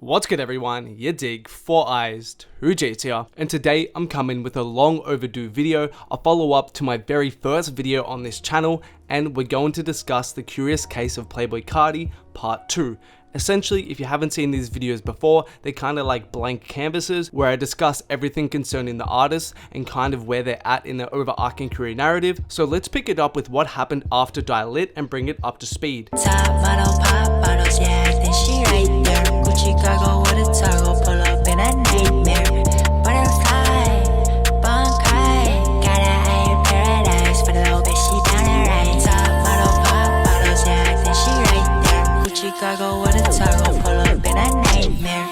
What's good everyone, yadiiiigg, 4 eyes, 2 G's here, and today I'm coming with a long overdue video, a follow up to my very first video on this channel, and we're going to discuss the curious case of Playboi Carti part 2. Essentially, if you haven't seen these videos before, they're kind of like blank canvases where I discuss everything concerning the artist and kind of where they're at in their overarching career narrative. So let's pick it up with what happened after yadiiiigg and bring it up to speed. Top model, pop bottles, yeah, I think she right there. Gucci cargo with a toggle, pull up in a nightmare. Butterfly, bunkai, got an eye in paradise for the little bitch, she down the right. Top model, pop bottles, yeah, I think she right there. Gucci cargo with a toggle, pull up in a nightmare.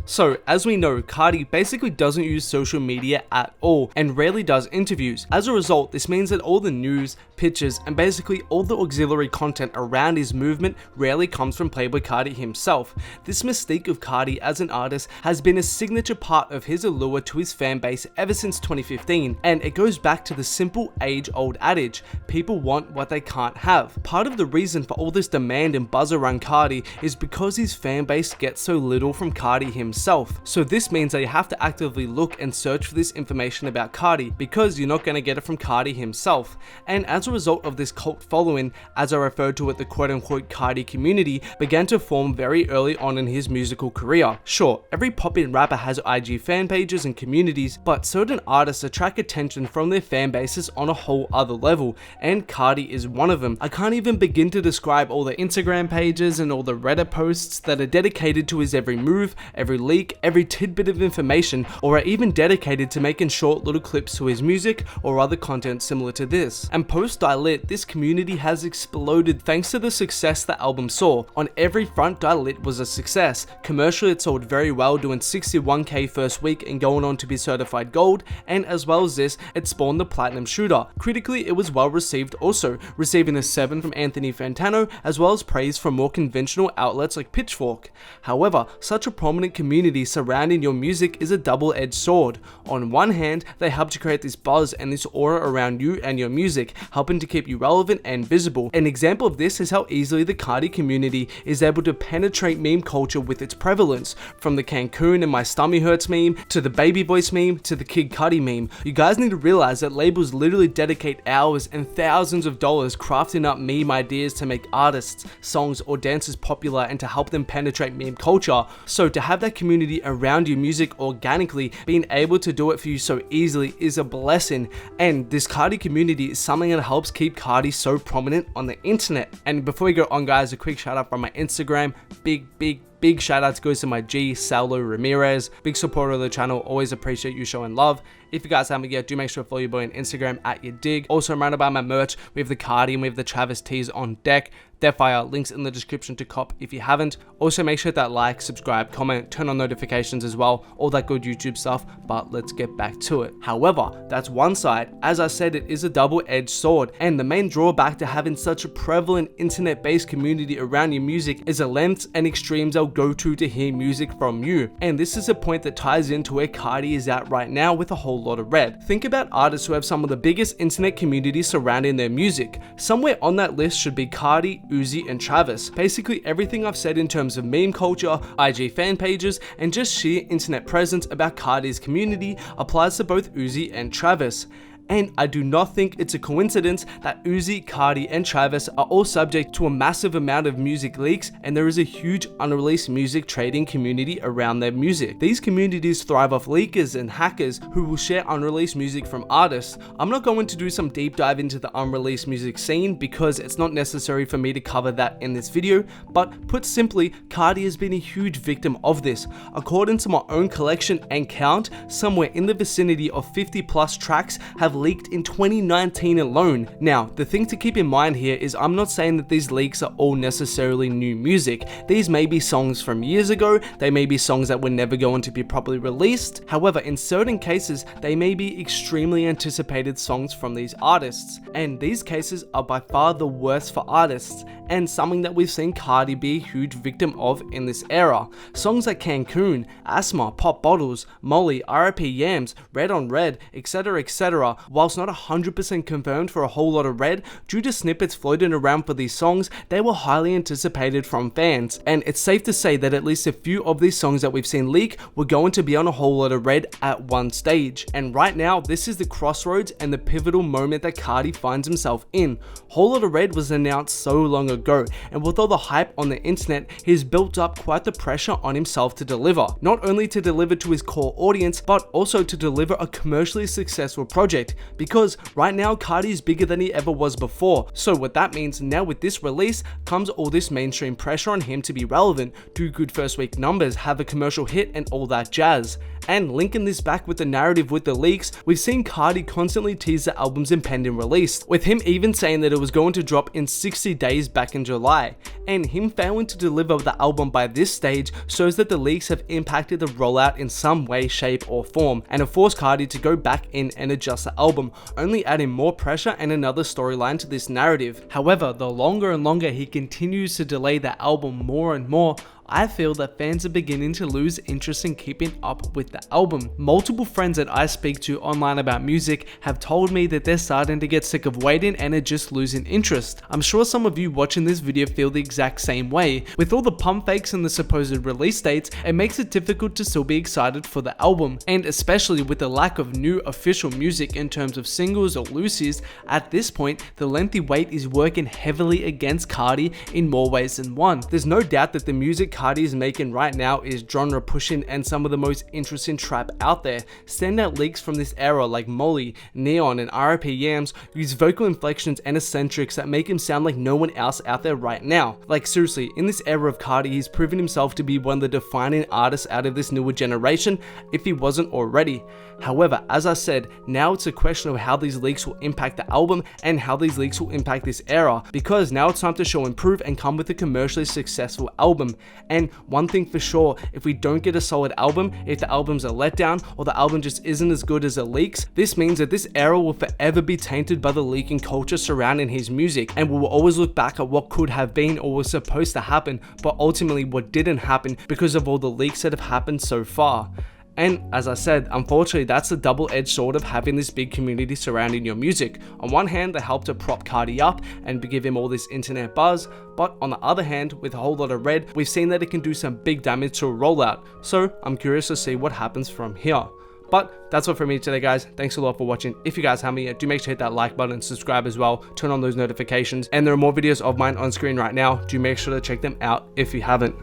So, as we know, Carti basically doesn't use social media at all and rarely does interviews. As a result, this means that all the news, pictures, and basically all the auxiliary content around his movement rarely comes from Playboi Carti himself. This mystique of Carti as an artist has been a signature part of his allure to his fan base ever since 2015, and it goes back to the simple age-old adage, people want what they can't have. Part of the reason for all this demand and buzz around Carti is because his fan base gets so little from Carti himself. So this means that you have to actively look and search for this information about Carti because you're not going to get it from Carti himself. And as a result of this cult following, as I referred to it, the quote-unquote Carti community began to form very early on in his musical career. Sure, every pop-in rapper has IG fan pages and communities, but certain artists attract attention from their fan bases on a whole other level, and Carti is one of them. I can't even begin to describe all the Instagram pages and all the Reddit posts that are dedicated to his every move, every leak, every tidbit of information, or are even dedicated to making short little clips to his music or other content similar to this. And post yadiiiigg, this community has exploded thanks to the success the album saw. On every front, yadiiiigg was a success. Commercially, it sold very well, doing 61k first week and going on to be certified gold, and as well as this, it spawned the platinum shooter. Critically, it was well received also, receiving a 7 from Anthony Fantano, as well as praise from more conventional outlets like Pitchfork. However, such a prominent community surrounding your music is a double-edged sword. On one hand, they help to create this buzz and this aura around you and your music, helping to keep you relevant and visible. An example of this is how easily the Carti community is able to penetrate meme culture with its prevalence, from the Cancun and my stomach hurts meme, to the baby voice meme, to the Kid Cudi meme. You guys need to realize that labels literally dedicate hours and thousands of dollars crafting up meme ideas to make artists, songs, or dances popular and to help them penetrate meme culture. So to have that community around your music organically, being able to do it for you so easily is a blessing, and this Carti community is something that helps keep Carti so prominent on the internet. And before we go on guys, a quick shout out from my Instagram. Big shout out goes to my G, Saulo Ramirez, big supporter of the channel, always appreciate you showing love. If you guys haven't yet, do make sure to follow your boy on Instagram at yadiiiigg. Also, I'm around about my merch. We have the Carti and we have the Travis tees on deck. They're fire, links in the description to cop if you haven't. Also, make sure that like, subscribe, comment, turn on notifications as well, all that good YouTube stuff, but let's get back to it. However, that's one side. As I said, it is a double-edged sword, and the main drawback to having such a prevalent internet-based community around your music is the lengths and extremes they'll go to hear music from you. And this is a point that ties into where Carti is at right now with a Whole Lotta Red. Think about artists who have some of the biggest internet communities surrounding their music. Somewhere on that list should be Carti, Uzi, and Travis. Basically everything I've said in terms of meme culture, IG fan pages, and just sheer internet presence about Carti's community applies to both Uzi and Travis. And I do not think it's a coincidence that Uzi, Carti, and Travis are all subject to a massive amount of music leaks, and there is a huge unreleased music trading community around their music. These communities thrive off leakers and hackers who will share unreleased music from artists. I'm not going to do some deep dive into the unreleased music scene because it's not necessary for me to cover that in this video, but put simply, Carti has been a huge victim of this. According to my own collection and count, somewhere in the vicinity of 50 plus tracks have leaked in 2019 alone. Now, the thing to keep in mind here is I'm not saying that these leaks are all necessarily new music. These may be songs from years ago, they may be songs that were never going to be properly released. However, in certain cases, they may be extremely anticipated songs from these artists. And these cases are by far the worst for artists, and something that we've seen Carti be a huge victim of in this era. Songs like Cancun, Asthma, Pop Bottles, Molly, RIP Yams, Red on Red, etc., whilst not 100% confirmed for a Whole Lotta Red, due to snippets floating around for these songs, they were highly anticipated from fans, and it's safe to say that at least a few of these songs that we've seen leak were going to be on a Whole Lotta Red at one stage. And right now, this is the crossroads and the pivotal moment that Carti finds himself in. Whole Lotta Red was announced so long ago, and with all the hype on the internet, he's built up quite the pressure on himself to deliver. Not only to deliver to his core audience, but also to deliver a commercially successful project, because right now Carti is bigger than he ever was before. So what that means now with this release comes all this mainstream pressure on him to be relevant, do good first week numbers, have a commercial hit, and all that jazz. And linking this back with the narrative with the leaks, we've seen Carti constantly tease the album's impending release, with him even saying that it was going to drop in 60 days back in July. And him failing to deliver the album by this stage shows that the leaks have impacted the rollout in some way, shape, or form, and have forced Carti to go back in and adjust the album, only adding more pressure and another storyline to this narrative. However, the longer and longer he continues to delay the album more and more, I feel that fans are beginning to lose interest in keeping up with the album. Multiple friends that I speak to online about music have told me that they're starting to get sick of waiting and are just losing interest. I'm sure some of you watching this video feel the exact same way. With all the pump fakes and the supposed release dates, it makes it difficult to still be excited for the album, and especially with the lack of new official music in terms of singles or loosies, at this point, the lengthy wait is working heavily against Carti in more ways than one. There's no doubt that the music Carti is making right now is genre pushing and some of the most interesting trap out there. Standout leaks from this era like Molly, Neon, and R.I.P. Yams use vocal inflections and eccentrics that make him sound like no one else out there right now. Like seriously, in this era of Carti, he's proven himself to be one of the defining artists out of this newer generation, if he wasn't already. However, as I said, now it's a question of how these leaks will impact the album and how these leaks will impact this era, because now it's time to show improve and come with a commercially successful album. And one thing for sure, if we don't get a solid album, if the album's a letdown or the album just isn't as good as the leaks, this means that this era will forever be tainted by the leaking culture surrounding his music, and we will always look back at what could have been or was supposed to happen, but ultimately what didn't happen because of all the leaks that have happened so far. And as I said, unfortunately that's the double-edged sword of having this big community surrounding your music. On one hand, they help to prop Carti up and give him all this internet buzz, but on the other hand, with a Whole Lotta Red, we've seen that it can do some big damage to a rollout. So I'm curious to see what happens from here. But that's all from me today, guys. Thanks a lot for watching. If you guys haven't yet, do make sure to hit that like button and subscribe as well. Turn on those notifications. And there are more videos of mine on screen right now. Do make sure to check them out if you haven't.